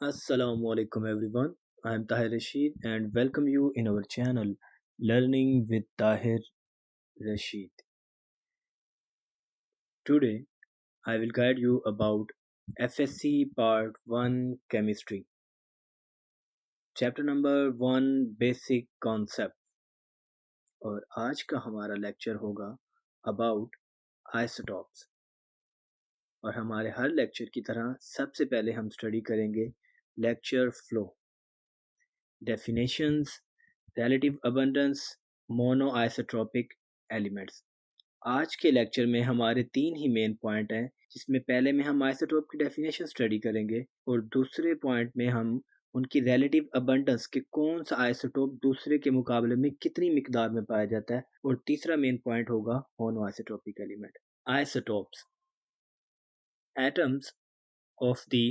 Assalamu alaikum everyone. I am Tahir Rashid and welcome you in our channel Learning with Tahir Rashid. Today I will guide you about FSC Part 1 Chemistry. Chapter number 1 Basic Concept. और आज का हमारा lecture होगा about isotopes. और हमारे हर lecture की तरह सबसे पहले हम स्टडी करेंगे lecture flow, definitions, relative abundance, mono isotropic elements. आज के लेक्चर में हमारे तीन ही मेन पॉइंट हैं, जिसमें पहले में हम आइसोटोप की डेफिनेशन स्टडी करेंगे और दूसरे पॉइंट में हम उनकी रिलेटिव अबंडेंस के कौन सा आइसोटोप दूसरे के मुकाबले में कितनी मिकदार में पाया जाता है, और तीसरा मेन पॉइंट होगा mono isotopic element. Isotopes, atoms of the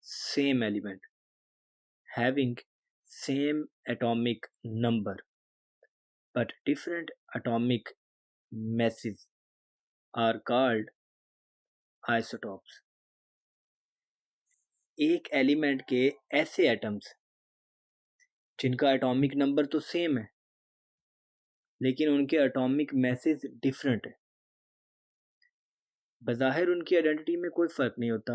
same element having same atomic number but different atomic masses are called isotopes। एक एलिमेंट के ऐसे एटम्स जिनका एटॉमिक नंबर तो सेम है लेकिन उनके एटॉमिक मैसेज डिफरेंट है। बज़ाहिर उनकी आइडेंटिटी में कोई फ़र्क नहीं होता।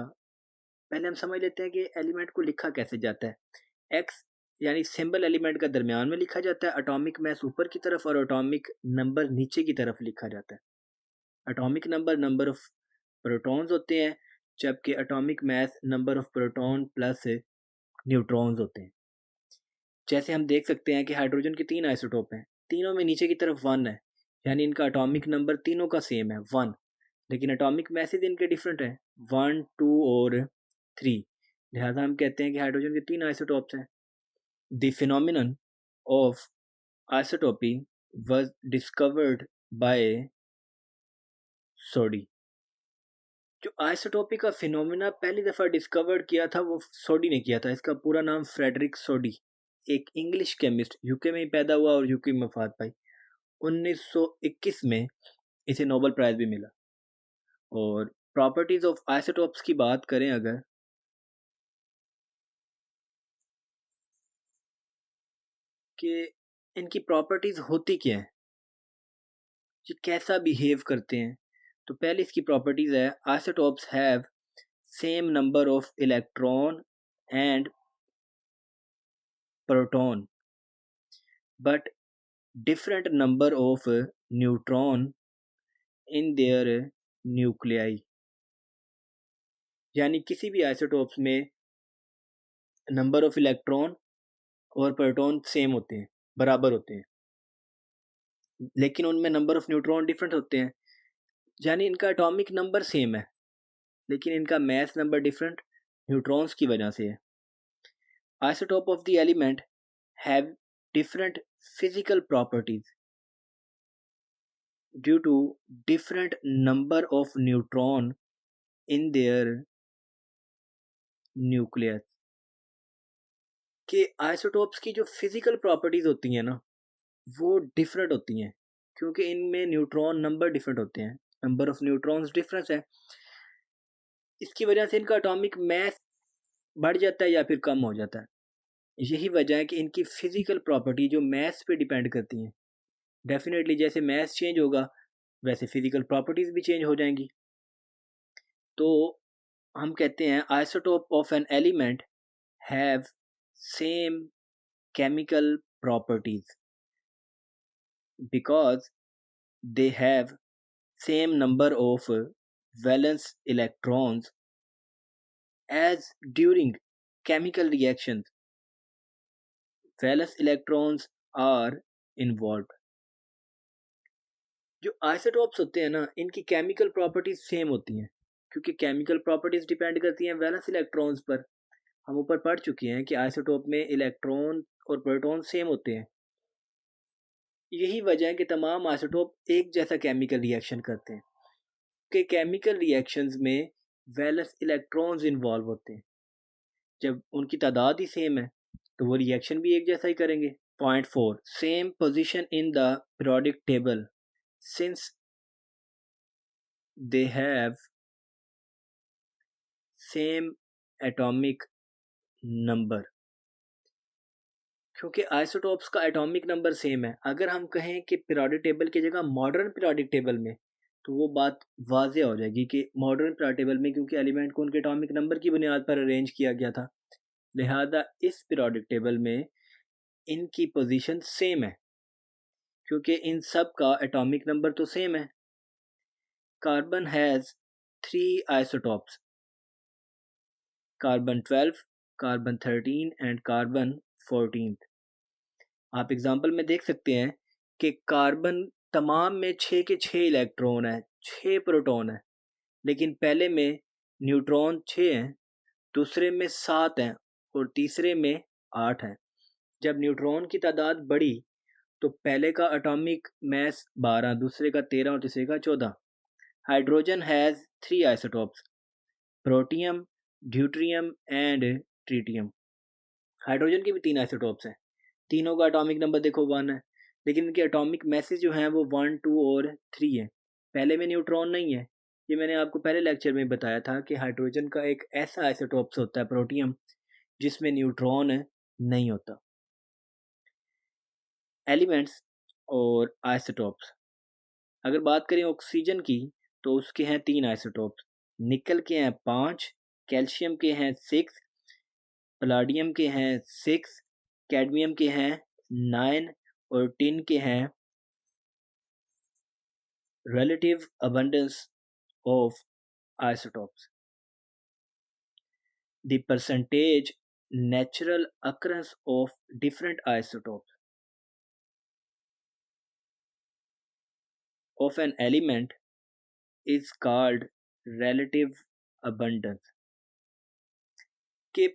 पहले हम समझ लेते हैं कि एलिमेंट को लिखा कैसे जाता है। एक्स यानी सिंबल एलिमेंट का दरमियान में लिखा जाता है, एटॉमिक मैस ऊपर की तरफ और एटॉमिक नंबर नीचे की तरफ लिखा जाता है। Atomic number number of protons होते हैं, जबकि atomic mass number of proton plus neutrons होते हैं। जैसे हम देख सकते हैं कि हाइड्रोजन के तीन आइसोटोप हैं, तीनों में नीचे की तरफ 1 है, यानी इनका एटॉमिक नंबर तीनों का सेम है 1, लेकिन एटॉमिक मैसेज इनके डिफरेंट है 1, 2 और 3। लिहाजा हम कहते हैं कि हाइड्रोजन के तीन आइसोटोप्स हैं। The phenomenon of isotopy was discovered by Soddy. जो आइसोटोपी का फिनोमिना पहली दफ़ा डिस्कवर्ड किया था वो सोडी ने किया था। इसका पूरा नाम फ्रेडरिक सोडी, एक इंग्लिश केमिस्ट, यूके में ही पैदा हुआ और यूके में वफात पाई। 1921 में इसे नोबेल प्राइज़ भी मिला। और प्रॉपर्टीज़ ऑफ आइसोटोप्स की बात करें अगर, कि इनकी प्रॉपर्टीज़ होती क्या हैं, ये कैसा बिहेव करते हैं, तो पहले इसकी प्रॉपर्टीज़ है isotopes have same number of electron and proton but different number of neutron in their nuclei। यानी किसी भी आइसोटोप्स में नंबर ऑफ इलेक्ट्रॉन और प्रोटॉन सेम होते हैं, बराबर होते हैं, लेकिन उनमें नंबर ऑफ न्यूट्रॉन डिफरेंट होते हैं। यानी इनका एटॉमिक नंबर सेम है लेकिन इनका मैस नंबर डिफरेंट न्यूट्रॉन्स की वजह से है। Isotope of the element have different physical properties due to different number of neutron in their nucleus. कि आइसोटोप्स की जो फिजिकल प्रॉपर्टीज होती हैं ना, वो डिफरेंट होती हैं क्योंकि इनमें न्यूट्रॉन नंबर डिफरेंट होते हैं, नंबर ऑफ न्यूट्रॉन्स डिफरेंस है। इसकी वजह से इनका एटॉमिक मैस बढ़ जाता है या फिर कम हो जाता है। यही वजह है कि इनकी फिजिकल प्रॉपर्टी जो मैस पे डिपेंड करती हैं। डेफिनेटली जैसे मैस चेंज होगा वैसे फिजिकल प्रॉपर्टीज भी चेंज हो जाएंगी। तो हम कहते हैं isotope of an element have same chemical properties because they have same number of valence electrons as during chemical reactions valence electrons are involved। जो आइसोटोप्स होते हैं ना, इनकी केमिकल प्रॉपर्टीज सेम होती हैं क्योंकि केमिकल प्रॉपर्टीज डिपेंड करती हैं वैलेंस इलेक्ट्रॉन्स पर। हम ऊपर पढ़ चुके हैं कि आइसोटोप में इलेक्ट्रॉन और प्रोटॉन सेम होते हैं। यही वजह है कि तमाम आइसोटोप एक जैसा केमिकल रिएक्शन करते हैं कि केमिकल रिएक्शंस में वैलेंस इलेक्ट्रॉन्स इन्वॉल्व होते हैं। जब उनकी तादाद ही सेम है तो वो रिएक्शन भी एक जैसा ही करेंगे। Point 4, same position in the periodic table since they have same atomic number, क्योंकि आइसोटोप्स का एटॉमिक नंबर सेम है। अगर हम कहें कि पीरियोडिक टेबल की जगह मॉडर्न पीरियोडिक टेबल में, तो वो बात वाज़ेह हो जाएगी कि मॉडर्न पीरियोडिक टेबल में क्योंकि एलिमेंट को उनके एटॉमिक नंबर की बुनियाद पर अरेंज किया गया था, लिहाजा इस पीरियोडिक टेबल में इनकी पोजीशन सेम है, क्योंकि इन सब का एटॉमिक नंबर तो सेम है। Carbon has 3 isotopes, carbon 12, carbon 13 and carbon 14। आप एग्जाम्पल में देख सकते हैं कि कार्बन तमाम में 6 के 6 इलेक्ट्रॉन हैं, 6 प्रोटॉन हैं, लेकिन पहले में न्यूट्रॉन 6 हैं, दूसरे में 7 हैं और तीसरे में 8 हैं। जब न्यूट्रॉन की तादाद बढ़ी तो पहले का एटॉमिक मास 12, दूसरे का 13 और तीसरे का 14। Hydrogen has 3 isotopes, protium, deuterium and tritium. Hydrogen के भी 3 आइसोटोप्स हैं, तीनों का एटॉमिक नंबर देखो 1 है, लेकिन इनके एटॉमिक मैसेज जो हैं वो 1, 2 और 3 है। पहले में न्यूट्रॉन नहीं है। ये मैंने आपको पहले लेक्चर में बताया था कि हाइड्रोजन का एक ऐसा आइसोटोप्स होता है प्रोटियम, जिसमें न्यूट्रॉन नहीं होता। एलिमेंट्स और आइसोटोप्स, अगर बात करें ऑक्सीजन की तो उसके हैं 3 आइसोटोप्स, निकल के हैं 5, कैल्शियम के हैं 6, पलाडियम के हैं 6, कैडमियम के हैं 9 और टिन के हैं relative abundance of isotopes. The percentage natural occurrence of different isotopes of an element is called relative abundance. के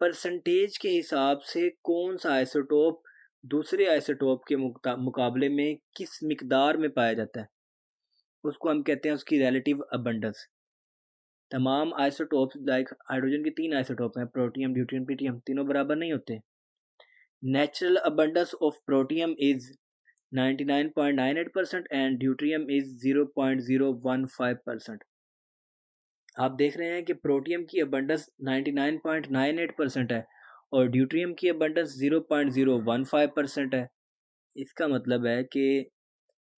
परसेंटेज के हिसाब से कौन सा आइसोटोप दूसरे आइसोटोप के मुकाबले में किस मिकदार में पाया जाता है, उसको हम कहते हैं उसकी रिलेटिव अबंडेंस। तमाम आइसोटोप्स लाइक हाइड्रोजन के 3 आइसोटोप हैं, प्रोटियम, ड्यूट्रियम, ट्रिटियम, तीनों बराबर नहीं होते। Natural abundance of protium is 99.98% and deuterium is 0.015%। आप देख रहे हैं कि प्रोटियम की अबंडेंस 99.98% है और ड्यूट्रियम की अबंडेंस 0.015% है। इसका मतलब है कि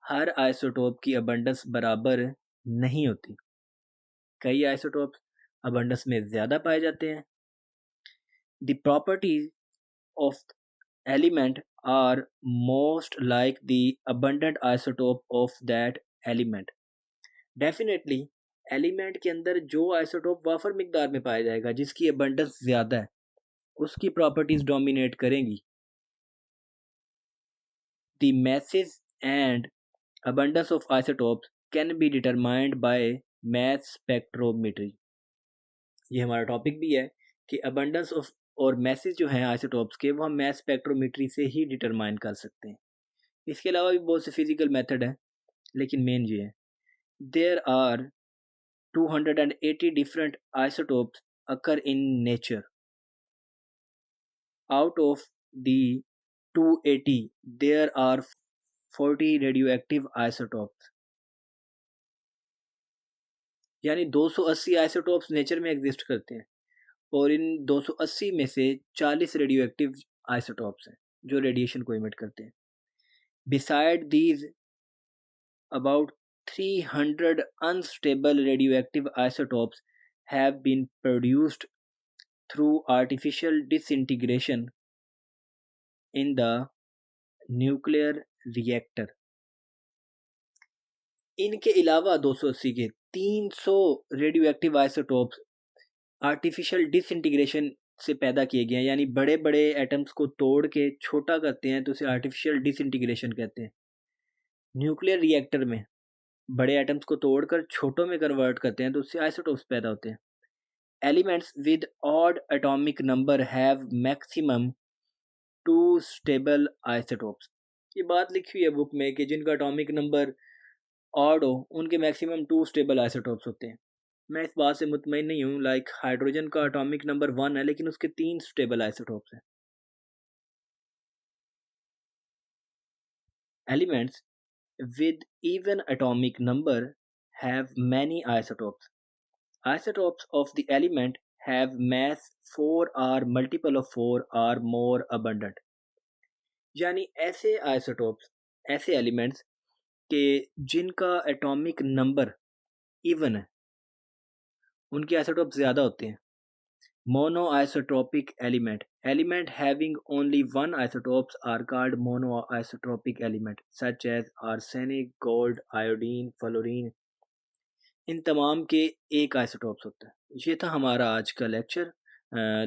हर आइसोटोप की अबंडेंस बराबर नहीं होती। कई आइसोटोप्स अबंडेंस में ज़्यादा पाए जाते हैं। The properties of element are most like the abundant isotope of that element. Definitely element के अंदर जो आइसोटोप वाफर मिकदार में पाया जाएगा, जिसकी अबंडेंस ज़्यादा है, उसकी प्रॉपर्टीज डोमिनेट करेंगी। The masses and abundance of isotopes can be determined by mass spectrometry. ये हमारा टॉपिक भी है कि अबंडेंस ऑफ और मैसेज जो हैं आइसोटोप्स के, वो हम मैस स्पेक्ट्रोमेट्री से ही डिटरमाइन कर सकते हैं। इसके अलावा भी बहुत से फिजिकल मेथड हैं, लेकिन मेन ये है, there are 280 different isotopes occur in nature. Out of the 280 there are 40 radioactive isotopes, यानी 280 आइसोटोप्स नेचर में एग्जिस्ट करते हैं और इन 280 में से 40 रेडियो एक्टिव आइसोटोप्स हैं जो रेडिएशन को इमिट करते हैं। Beside these about 300 unstable radioactive isotopes have been produced through artificial disintegration in the nuclear reactor. इनके अलावा 280 के 300 radio active isotopes artificial disintegration से पैदा किए गए हैं, यानी बड़े बड़े एटम्स को तोड़ के छोटा करते हैं तो उसे आर्टिफिशियल डिसइंटीग्रेशन कहते हैं। न्यूक्लियर रिएक्टर में बड़े एटम्स को तोड़कर छोटों में कन्वर्ट करते हैं तो उससे आइसोटोप्स पैदा होते हैं। Elements with odd atomic number have maximum 2 stable isotopes. ये बात लिखी हुई है बुक में कि जिनका एटॉमिक नंबर ऑड हो उनके मैक्सिमम 2 स्टेबल आइसोटोप्स होते हैं। मैं इस बात से मुतमईन नहीं हूँ। लाइक हाइड्रोजन का एटॉमिक नंबर 1 है लेकिन उसके 3 स्टेबल आइसोटोप्स हैं। Elements with even atomic number have many isotopes. Isotopes of the element have mass 4 or multiple of 4 are more abundant। यानी ऐसे आइसोटोप्स, ऐसे एलिमेंट्स के जिनका एटॉमिक नंबर इवन है, उनके आइसोटोप ज़्यादा होते हैं। Monoisotropic element, element having only one isotopes are called monoisotropic element, such as arsenic, gold, iodine, fluorine। इन तमाम के एक आइसोटोप्स होता है। ये था हमारा आज का lecture.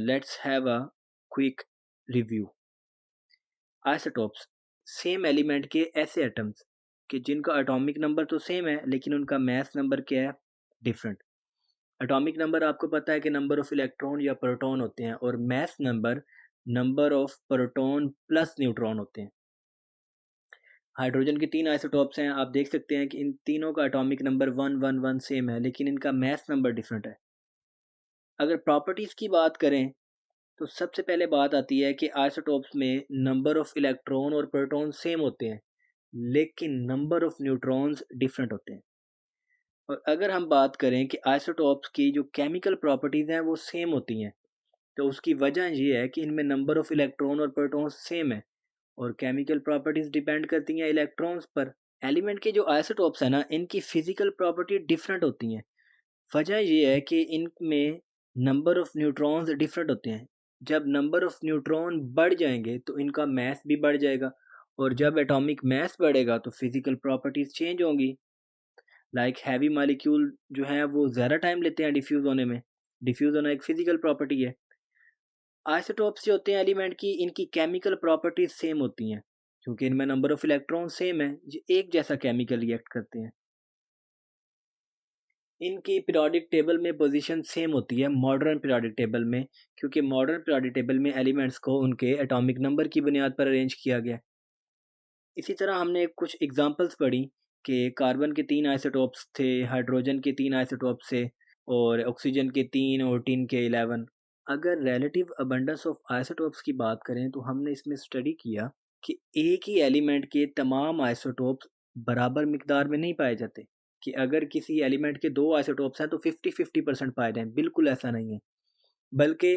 Let's have a quick review. Isotopes, same element के ऐसे एटम्स कि जिनका एटॉमिक नंबर तो सेम है लेकिन उनका मास नंबर क्या है, डिफरेंट। एटॉमिक नंबर आपको पता है कि नंबर ऑफ इलेक्ट्रॉन या प्रोटॉन होते हैं, और mass number number of proton plus neutron होते हैं। हाइड्रोजन के 3 आइसोटॉप्स हैं, आप देख सकते हैं कि इन तीनों का एटॉमिक नंबर 111 सेम है लेकिन इनका मास नंबर डिफरेंट है। अगर प्रॉपर्टीज़ की बात करें तो सबसे पहले बात आती है कि आइसोटॉप्स में नंबर ऑफ इलेक्ट्रॉन और प्रोटॉन सेम होते हैं लेकिन नंबर ऑफ न्यूट्रॉन्स डिफरेंट होते हैं। और अगर हम बात करें कि आइसोटॉप्स की जो केमिकल प्रॉपर्टीज़ हैं वो सेम होती हैं, तो उसकी वजह ये है कि इनमें नंबर ऑफ इलेक्ट्रॉन और प्रोटॉन सेम है और केमिकल प्रॉपर्टीज़ डिपेंड करती हैं इलेक्ट्रॉन्स पर। एलिमेंट के जो आइसोटॉप्स हैं ना, इनकी फिजिकल प्रॉपर्टी डिफरेंट होती हैं। वजह ये है कि इनमें नंबर ऑफ न्यूट्रॉन्स डिफरेंट होते हैं। जब नंबर ऑफ न्यूट्रॉन बढ़ जाएंगे तो इनका मास भी बढ़ जाएगा, और जब एटॉमिक मास बढ़ेगा तो फिजिकल प्रॉपर्टीज़ चेंज होंगी। लाइक हैवी मॉलिक्यूल जो हैं वो ज़्यादा टाइम लेते हैं डिफ्यूज़ होने में। डिफ्यूज़ होना एक फिजिकल प्रॉपर्टी है। आइसोटोप्स जो होते हैं एलिमेंट की, इनकी केमिकल प्रॉपर्टीज सेम होती हैं क्योंकि इनमें नंबर ऑफ इलेक्ट्रॉन सेम है, ये एक जैसा केमिकल रिएक्ट करते हैं। इनकी पीरियोडिक टेबल में पोजीशन सेम होती है मॉडर्न पीरियोडिक टेबल में, क्योंकि मॉडर्न पीरियोडिक टेबल में एलिमेंट्स को उनके एटॉमिक नंबर की बुनियाद पर अरेंज किया गया। इसी तरह हमने कुछ एग्जांपल्स पढ़ी कि कार्बन के 3 आइसोटोप्स थे, हाइड्रोजन के 3 आइसोटोप्स थे, और ऑक्सीजन के 3 और टिन के 11। अगर रिलेटिव अबंडेंस ऑफ आइसोटोप्स की बात करें तो हमने इसमें स्टडी किया कि एक ही एलिमेंट के तमाम आइसोटोप्स बराबर मिकदार में नहीं पाए जाते, कि अगर किसी एलिमेंट के 2 आइसोटोप्स हैं तो 50-50% पाए जाएं। बिल्कुल ऐसा नहीं है, बल्कि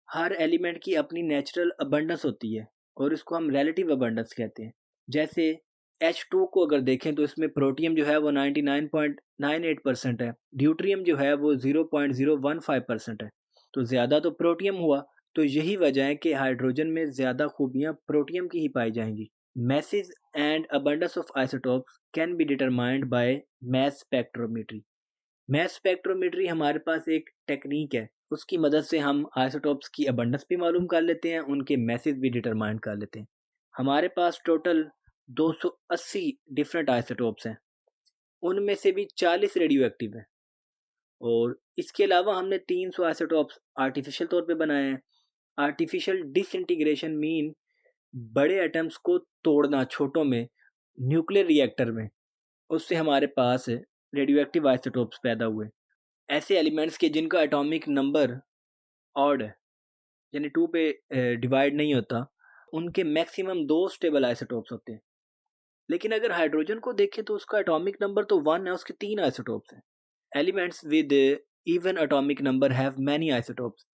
हर एलिमेंट की अपनी नेचुरल अबंडेंस होती है और इसको हम रिलेटिव अबंडेंस कहते हैं। जैसे H2 को अगर देखें तो इसमें प्रोटियम जो है वो 99.98% है, ड्यूट्रियम जो है वो 0.015% है। तो ज़्यादा तो प्रोटियम हुआ, तो यही वजह है कि हाइड्रोजन में ज़्यादा खूबियाँ प्रोटियम की ही पाई जाएंगी। Masses and abundance of isotopes can be determined by mass spectrometry। mass spectrometry हमारे पास एक टेक्निक है, उसकी मदद से हम आइसोटोप्स की अबंडेंस भी मालूम कर लेते हैं, उनके मैसेज भी डिटरमाइन कर लेते हैं। हमारे पास टोटल 280 डिफरेंट आइसोटोप्स हैं, उनमें से भी 40 रेडियो एक्टिव हैं, और इसके अलावा हमने 300 आइसोटोप्स आर्टिफिशियल तौर पे बनाए हैं। आर्टिफिशियल डिसइंटीग्रेशन मीन बड़े एटम्स को तोड़ना छोटों में न्यूक्लियर रिएक्टर में, उससे हमारे पास रेडियो एक्टिव आइसोटोप्स पैदा हुए। ऐसे एलिमेंट्स के जिनका एटॉमिक नंबर ऑड है, यानी 2 पे डिवाइड नहीं होता, उनके मैक्सिमम 2 स्टेबल आइसोटोप्स होते हैं। लेकिन अगर हाइड्रोजन को देखें तो उसका एटॉमिक नंबर तो 1 है, उसके 3 आइसोटोप्स हैं। Elements with even atomic number have many isotopes,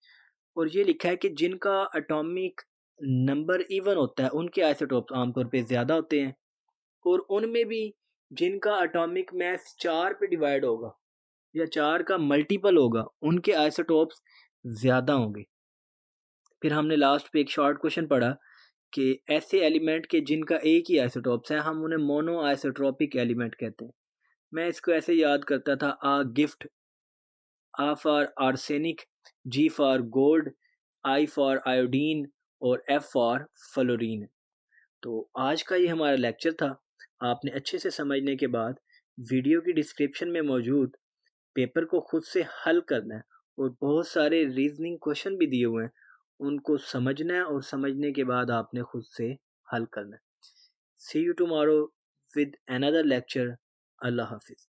और ये लिखा है कि जिनका एटॉमिक नंबर इवन होता है उनके आइसोटोप्स आमतौर पे ज़्यादा होते हैं, और उनमें भी जिनका एटॉमिक मास 4 पे डिवाइड होगा या 4 का मल्टीपल होगा, उनके आइसोटोप्स ज़्यादा होंगे। फिर हमने लास्ट पे एक शॉर्ट क्वेश्चन पढ़ा कि ऐसे एलिमेंट के जिनका एक ही आइसोटोप्स है, हम उन्हें मोनो आइसोट्रोपिक एलिमेंट कहते हैं। मैं इसको ऐसे याद करता था, A gift, A for arsenic, G for gold, I for iodine, और एफ फॉर फ्लोरीन। तो आज का ये हमारा लेक्चर था। आपने अच्छे से समझने के बाद वीडियो की डिस्क्रिप्शन में मौजूद पेपर को खुद से हल करना है, और बहुत सारे रीजनिंग क्वेश्चन भी दिए हुए हैं, उनको समझना है, और समझने के बाद आपने खुद से हल करना है। See you tomorrow with another lecture. अल्लाह हाफिज़।